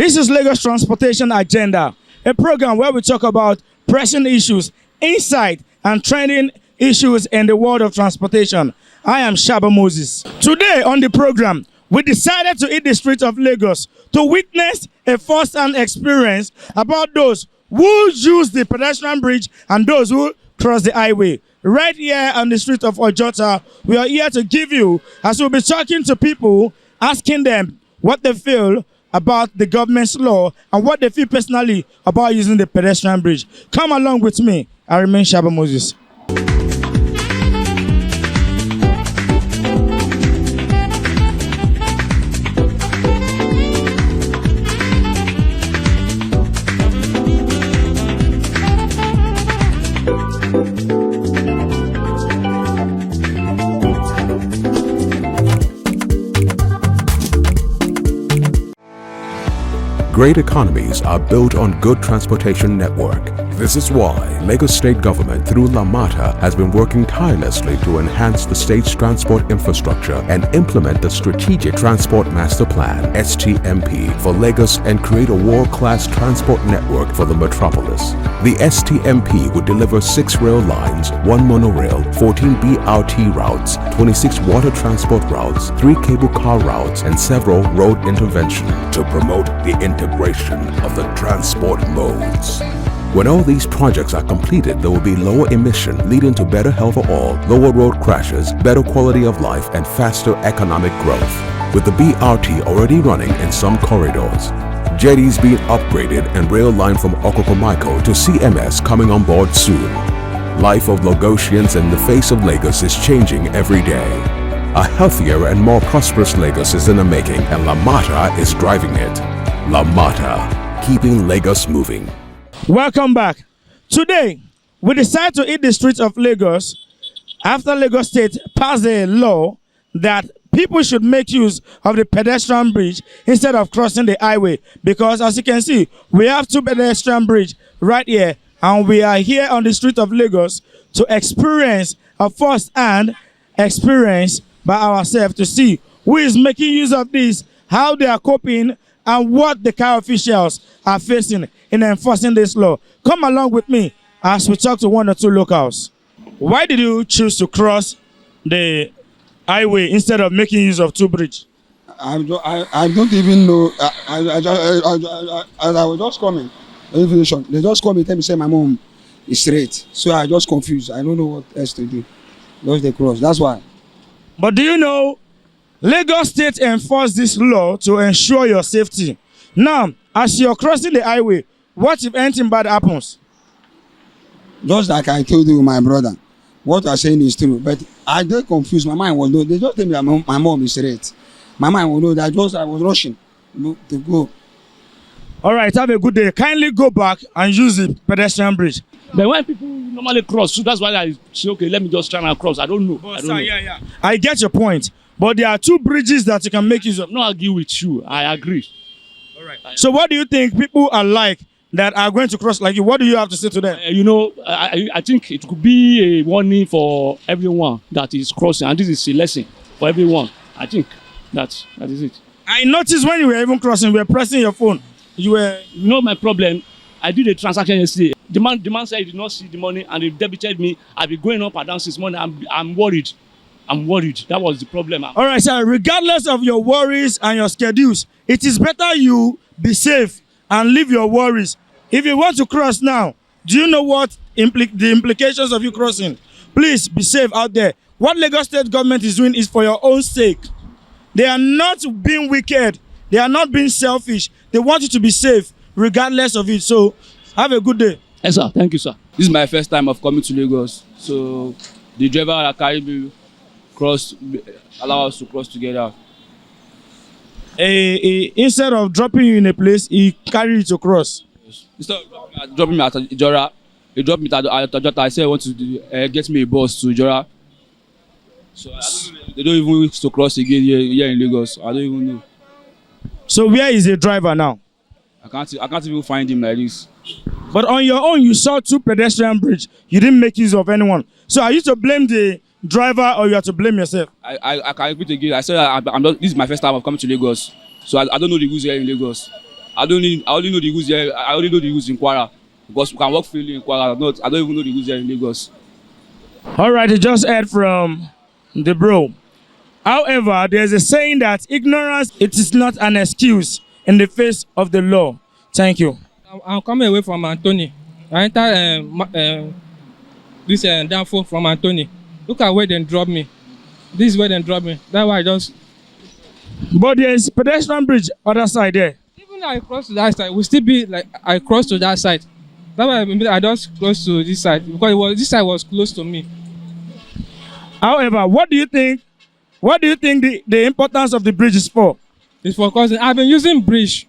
This is Lagos Transportation Agenda, a program where we talk about pressing issues, insight, and trending issues in the world of transportation. I am Shaba Moses. Today on the program, we decided to hit the streets of Lagos to witness a first-hand experience about those who use the pedestrian bridge and those who cross the highway. Right here on the street of Ojota, we are here to give you, as we'll be talking to people, asking them what they feel about the government's law and what they feel personally about using the pedestrian bridge. Come along with me. I remain Shaba Moses. Great economies are built on good transportation network. This is why Lagos State Government through LAMATA has been working tirelessly to enhance the state's transport infrastructure and implement the Strategic Transport Master Plan (STMP) for Lagos and create a world-class transport network for the metropolis. The STMP would deliver 6 rail lines, 1 monorail, 14 BRT routes, 26 water transport routes, 3 cable car routes, and several road interventions to promote the integration of the transport modes. When all these projects are completed, there will be lower emission, leading to better health for all, lower road crashes, better quality of life, and faster economic growth. With the BRT already running in some corridors, jetties being upgraded, and rail line from Okokomaiko to CMS coming on board soon, life of Lagosians in the face of Lagos is changing every day. A healthier and more prosperous Lagos is in the making, and LAMATA is driving it. LAMATA, keeping Lagos moving. Welcome back. Today, we decided to hit the streets of Lagos after Lagos State passed a law that people should make use of the pedestrian bridge instead of crossing the highway. Because as you can see, we have 2 pedestrian bridges right here, and we are here on the street of Lagos to experience a first-hand experience by ourselves to see who is making use of this, how they are coping, and what the car officials are facing in enforcing this law. Come along with me as we talk to 1 or 2 locals. Why did you choose to cross the highway instead of making use of 2 bridges? I don't even know. I was just coming. They just call me, tell me, say my mom is straight. So I just confused. I don't know what else to do. Just they cross. That's why. But do you know, Lagos State enforced this law to ensure your safety. Now, as you're crossing the highway, what if anything bad happens? Just like I told you, my brother, what I'm saying is true. But I get confused. My mind was no. They just tell me that my mom is straight. My mind was no. I was rushing to go. All right, have a good day. Kindly go back and use the pedestrian bridge. But when people normally cross, so that's why I say, okay, let me just try and cross. I don't know. But sir, yeah. I get your point. But there are 2 bridges that you can make use of. I'm not agree with you. I agree. All right. So what do you think people are like that are going to cross like you? What do you have to say to them? I think it could be a warning for everyone that is crossing. And this is a lesson for everyone. I think that is it. I noticed when you were even crossing, you were pressing your phone. You know my problem. I did a transaction yesterday. The man said he did not see the money and he debited me. I've been going up and down since morning. I'm worried. That was the problem. All right, sir. Regardless of your worries and your schedules, it is better you be safe and leave your worries. If you want to cross now, do you know what the implications of you crossing? Please be safe out there. What Lagos State government is doing is for your own sake. They are not being wicked. They are not being selfish. They want you to be safe regardless of it. So have a good day. Yes, sir. Thank you, sir. This is my first time of coming to Lagos. So the driver that carried me allow us to cross together. Instead of dropping you in a place, he carried you to cross. Instead of dropping me at Ijora, he dropped me at Ojota. I said I want to get me a bus to Ijora. So they don't even wish to cross again here in Lagos. I don't even know. So where is the driver now? I can't even find him like this. But on your own, you saw 2 pedestrian bridges. You didn't make use of anyone. So are you to blame the driver or you have to blame yourself? I can repeat again. I said this is my first time of coming to Lagos. So I don't know the rules here in Lagos. I only know the rules here. I only know the rules in Kwara because we can work freely in Kwara. I don't even know the rules here in Lagos. All right, you just heard from the bro. However, there's a saying that ignorance, it is not an excuse in the face of the law. Thank you. I'm coming away from Anthony. I entered this downfall from Anthony. Look at where they drop me. This is where they drop me. That's why I just... But there's pedestrian bridge other side there. Even I cross to that side, we still be like I cross to that side. That's why I just cross to this side because this side was close to me. However, what do you think the importance of the bridge is for? It's for crossing. I've been using bridge.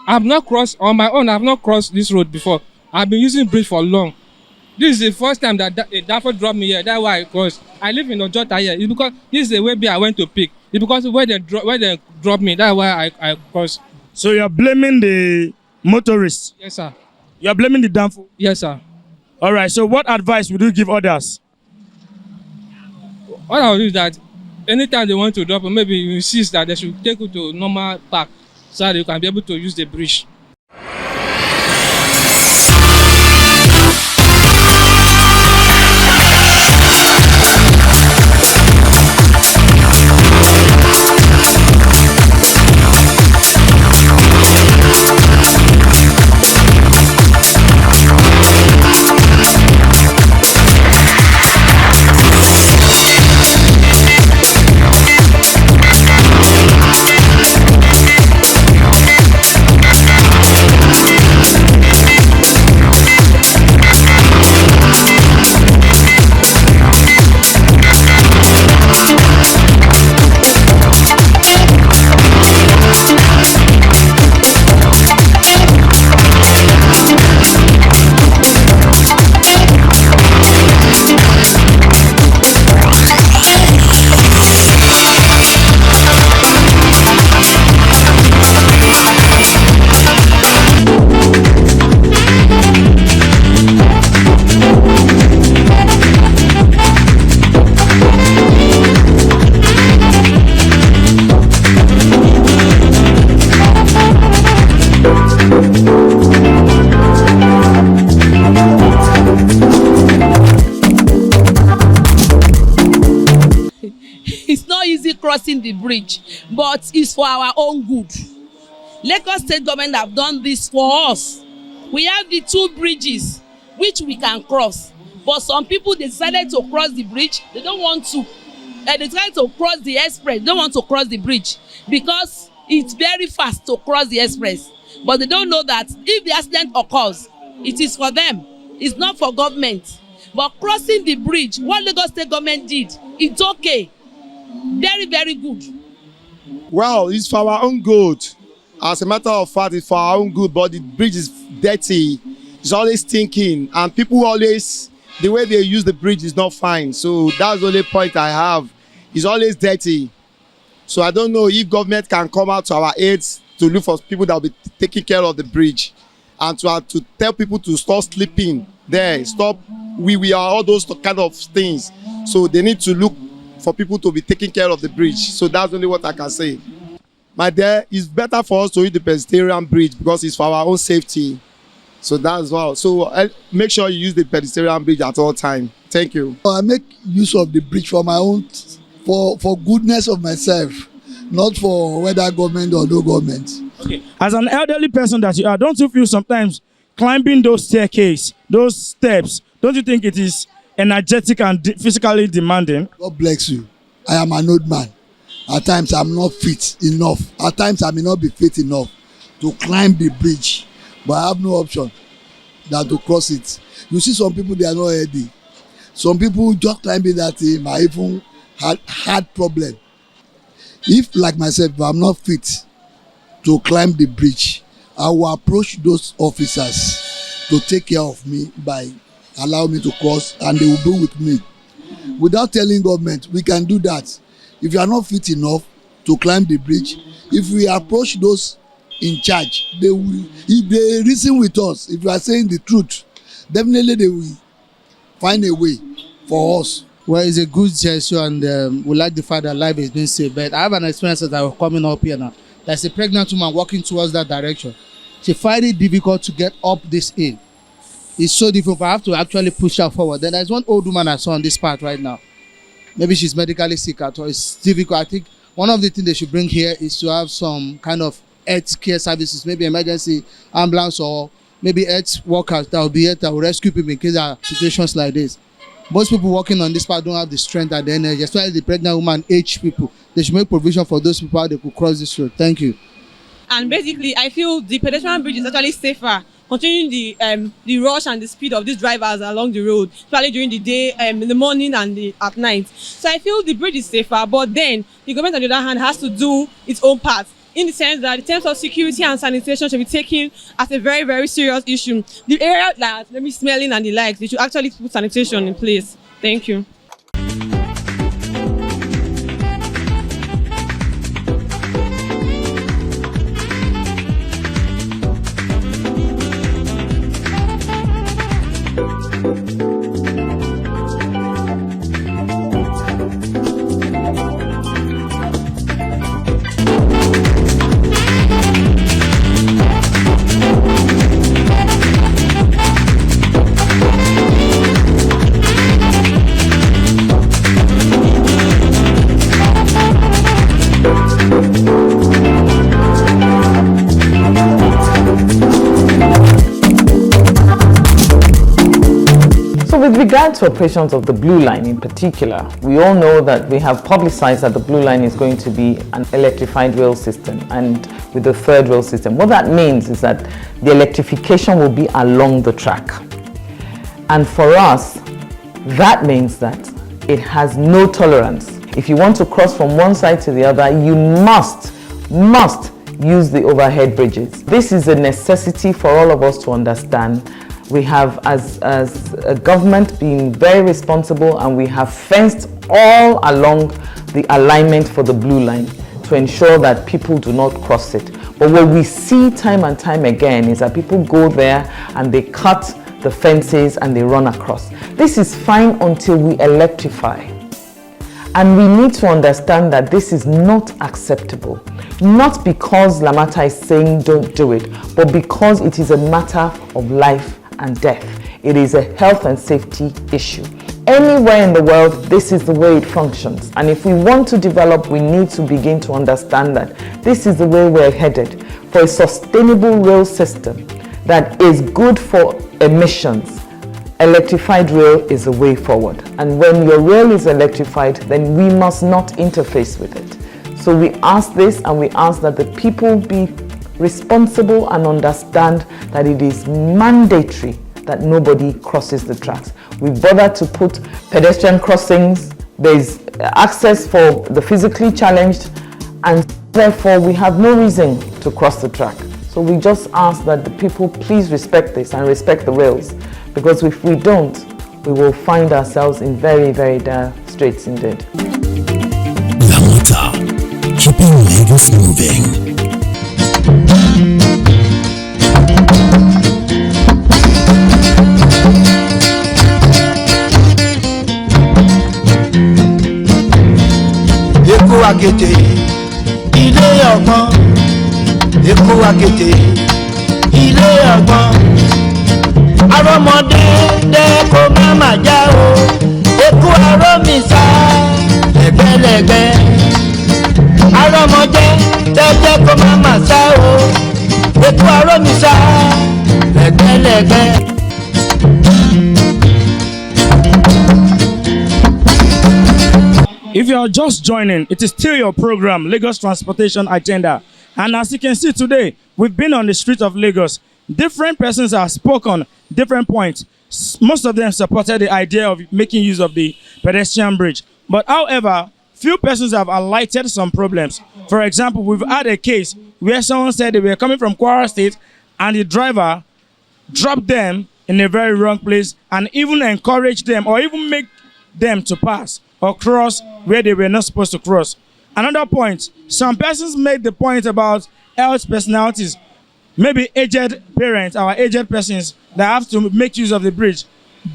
I've not crossed on my own. I've not crossed this road before. I've been using bridge for long. This is the first time that a Danfo dropped me here. That's why I crossed. I live in Ojota here. It's because this is the way I went to pick. It's because where they dropped me. That's why I crossed. So you're blaming the motorists? Yes, sir. You're blaming the Danfo? Yes, sir. All right. So what advice would you give others? What I will do is that anytime they want to drop, maybe you insist that they should take you to normal park so that you can be able to use the bridge. Crossing the bridge, but it's for our own good. Lagos state government have done this for us. We have the 2 bridges which we can cross, but some people decided to cross the bridge. They don't want to. They decided to cross the express. They don't want to cross the bridge because it's very fast to cross the express. But they don't know that if the accident occurs, it is for them. It's not for government. But crossing the bridge, what Lagos state government did, it's okay. Very, very good. Well, it's for our own good. As a matter of fact, it's for our own good, but the bridge is dirty. It's always stinking, and people always, the way they use the bridge is not fine. So that's the only point I have. It's always dirty. So I don't know if government can come out to our aid to look for people that will be taking care of the bridge and to tell people to stop sleeping there, stop we are all those kind of things. So they need to look for people to be taking care of the bridge. So that's only what I can say. My dear, it's better for us to use the pedestrian bridge because it's for our own safety. So that's all. So make sure you use the pedestrian bridge at all time. Thank you. I make use of the bridge for my own, for goodness of myself, not for whether government or no government. Okay. As an elderly person that you are, don't you feel sometimes climbing those staircases, those steps, don't you think it is energetic and physically demanding? God bless you. I am an old man. At times I'm not fit enough. At times I may not be fit enough to climb the bridge, but I have no option than to cross it. You see some people, they are not ready. Some people just climbing that thing might even had problem. If like myself, if I'm not fit to climb the bridge, I will approach those officers to take care of me by allow me to cross, and they will be with me without telling government. We can do that. If you are not fit enough to climb the bridge, if we approach those in charge, they will, if they reason with us, if you are saying the truth, definitely they will find a way for us. Well, it's a good gesture, and we like the fact that life is being saved. But I have an experience that I was coming up here now. There's a pregnant woman walking towards that direction. She find it difficult to get up this hill. It's so difficult. I have to actually push her forward. Then there's one old woman I saw on this part right now. Maybe she's medically sick at all. It's difficult. I think one of the things they should bring here is to have some kind of health care services, maybe emergency ambulance or maybe health workers that will be here that will rescue people in case there are situations like this. Most people working on this part don't have the strength and the energy, especially the pregnant woman, aged people. They should make provision for those people how they could cross this road. Thank you. And basically, I feel the pedestrian bridge is actually safer, considering the rush and the speed of these drivers along the road, especially during the day, in the morning and at night. So I feel the bridge is safer, but then the government, on the other hand, has to do its own part, in the sense that in terms of security and sanitation should be taken as a very, very serious issue. The area that maybe smelling and the likes, they should actually put sanitation in place. Thank you. With regard to operations of the Blue Line in particular, we all know that we have publicized that the Blue Line is going to be an electrified rail system, and with the third rail system. What that means is that the electrification will be along the track. And for us, that means that it has no tolerance. If you want to cross from one side to the other, you must use the overhead bridges. This is a necessity for all of us to understand. We have, as a government, been very responsible, and we have fenced all along the alignment for the Blue Line to ensure that people do not cross it. But what we see time and time again is that people go there and they cut the fences and they run across. This is fine until we electrify. And we need to understand that this is not acceptable. Not because Lamata is saying don't do it, but because it is a matter of life and death. It is a health and safety issue. Anywhere in the world, this is the way it functions. And if we want to develop, we need to begin to understand that this is the way we're headed for a sustainable rail system that is good for emissions. Electrified rail is the way forward. And when your rail is electrified, then we must not interface with it. So we ask this, and we ask that the people be responsible and understand that it is mandatory that nobody crosses the tracks. We bother to put pedestrian crossings, there's access for the physically challenged, and therefore we have no reason to cross the track. So we just ask that the people please respect this and respect the rails, because if we don't, we will find ourselves in very, very dire straits indeed. Lamata, keeping Lagos moving. Eku akete ilé ọgbọ́n, eku akete ilé ọgbọ́n, arọmọdé dẹ́kọ̀ máma já o, eku arọmísà lẹ́gbẹ́lẹ́gbẹ́, arọmọdé dẹ́kọ̀ máma sá o, eku arọmísà lẹ́gbẹ́lẹ́gbẹ́. If you are just joining, it is still your program, Lagos Transportation Agenda. And as you can see today, we've been on the streets of Lagos. Different persons have spoken different points. Most of them supported the idea of making use of the pedestrian bridge. But however, few persons have highlighted some problems. For example, we've had a case where someone said they were coming from Kwara State and the driver dropped them in a very wrong place and even encouraged them or even make them to pass or cross where they were not supposed to cross. Another point, some persons made the point about health personalities, maybe aged parents, our aged persons that have to make use of the bridge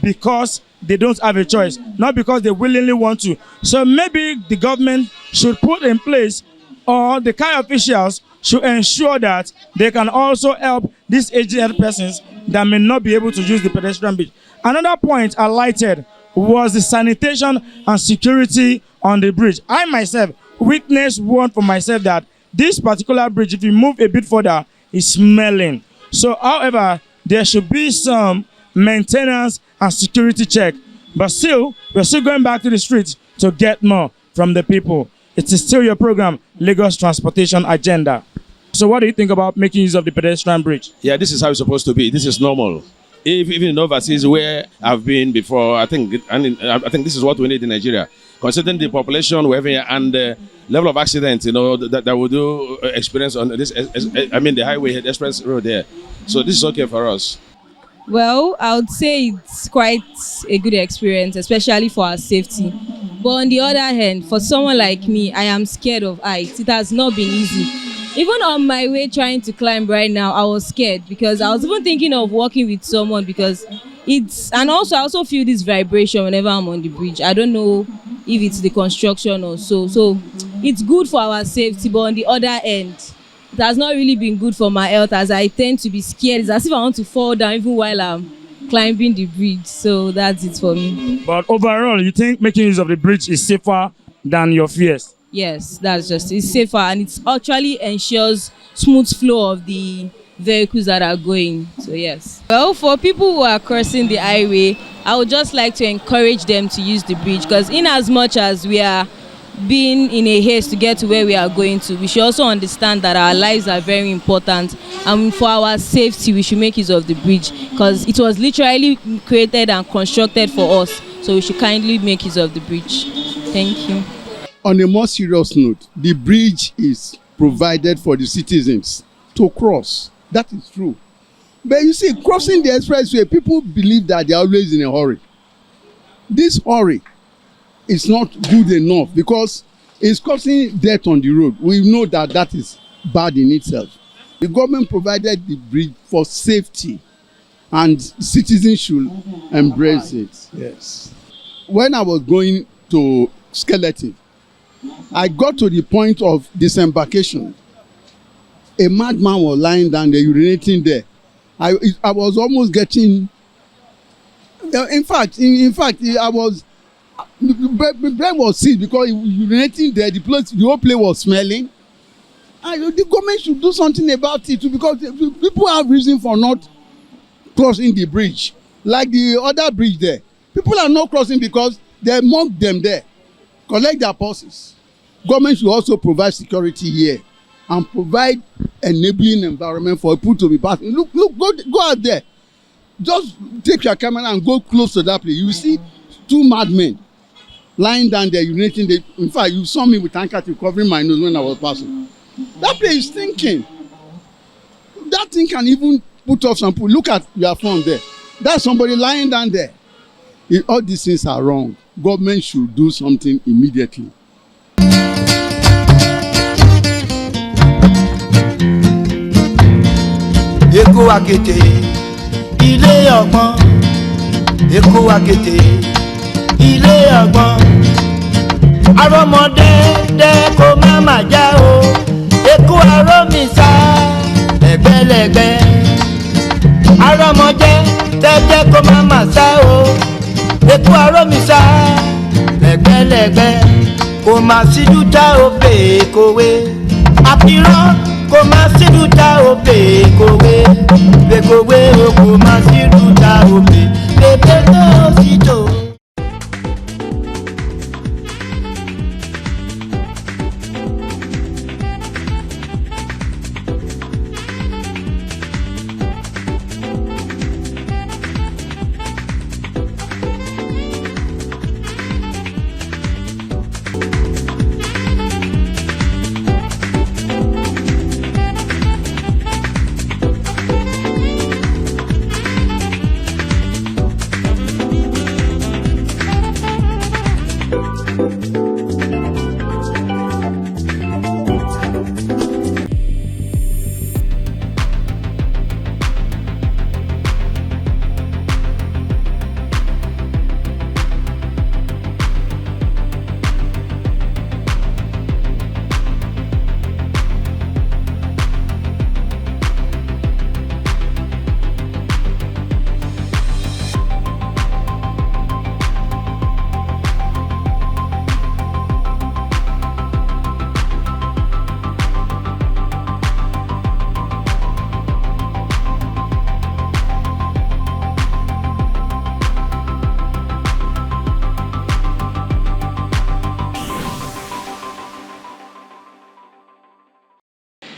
because they don't have a choice, not because they willingly want to. So maybe the government should put in place, or the KAI officials should ensure that they can also help these aged persons that may not be able to use the pedestrian bridge. Another point highlighted was the sanitation and security on the bridge. I myself witnessed one for myself that this particular bridge, if you move a bit further, is smelling. So, however, there should be some maintenance and security check. But still, we're still going back to the streets to get more from the people. It is still your program, Lagos Transportation Agenda. So what do you think about making use of the pedestrian bridge? Yeah, this is how it's supposed to be. This is normal. Even in overseas where I've been before, I think this is what we need in Nigeria. Considering the population we have here and the level of accidents, that we do experience on this, the highway express road there. So this is okay for us. Well, I would say it's quite a good experience, especially for our safety. But on the other hand, for someone like me, I am scared of heights. It has not been easy. Even on my way trying to climb right now, I was scared because I was even thinking of walking with someone because and also I also feel this vibration whenever I'm on the bridge. I don't know if it's the construction or so. So it's good for our safety, but on the other end, it has not really been good for my health as I tend to be scared. It's as if I want to fall down even while I'm climbing the bridge. So that's it for me. But overall, you think making use of the bridge is safer than your fears? Yes, it's safer and it actually ensures smooth flow of the vehicles that are going. So yes. Well, for people who are crossing the highway, I would just like to encourage them to use the bridge because in as much as we are being in a haste to get to where we are going to, we should also understand that our lives are very important, and for our safety we should make use of the bridge because it was literally created and constructed for us, so we should kindly make use of the bridge. Thank you. On a more serious note, the bridge is provided for the citizens to cross. That is true. But you see, crossing the expressway, people believe that they are always in a hurry. This hurry is not good enough because it's causing death on the road. We know that that is bad in itself. The government provided the bridge for safety and citizens should embrace it. Yes. When I was going to Skeleton, I got to the point of disembarkation. A madman was lying down there, urinating there. I was almost getting. In fact, I was. The brain was sick because urinating there. The whole place was smelling. The government should do something about it too, because people have reason for not crossing the bridge, like the other bridge there. People are not crossing because they mock them there, collect their purses. Government should also provide security here and provide enabling environment for people to be passing. Look, go out there. Just take your camera and go close to that place. You will see two madmen lying down there urinating. In fact, you saw me with handkerchief covering my nose when I was passing. That place is stinking. That thing can even put off some people. Look at your phone there. That's somebody lying down there. All these things are wrong. Government should do something immediately. Èkó àkété ilé ọgbọ́n, Èkó àkété ilé ọgbọ́n, arọ́mọdé dẹ́ kó má má já o, Èkó arómìsá lẹ́gbẹ́lẹ́gbẹ́, arọ́mọdé dẹ́ kó má má sá o, Èkó arómìsá lẹ́gbẹ́lẹ́gbẹ́, kò má sí dúdá òbè kòwé, àpirọ́. Kò má sí dúdá òbè kòwé, bèkòwé o kò má sí dúdá òbè, bèbè tó sì tó.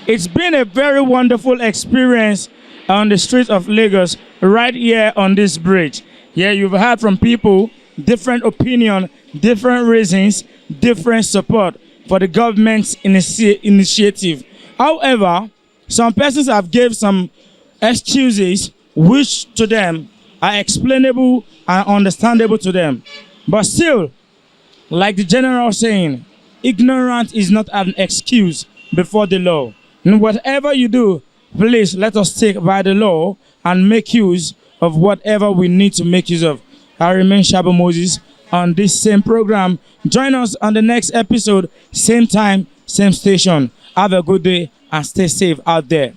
It's been a very wonderful experience on the streets of Lagos right here on this bridge. Yeah, you've heard from people, different opinion, different reasons, different support for the government's initiative. However, some persons have gave some excuses which to them are explainable and understandable to them. But still, like the general saying, ignorance is not an excuse before the law. And whatever you do, please let us take by the law and make use of whatever we need to make use of. I remain Shabo Moses on this same program. Join us on the next episode, same time, same station. Have a good day and stay safe out there.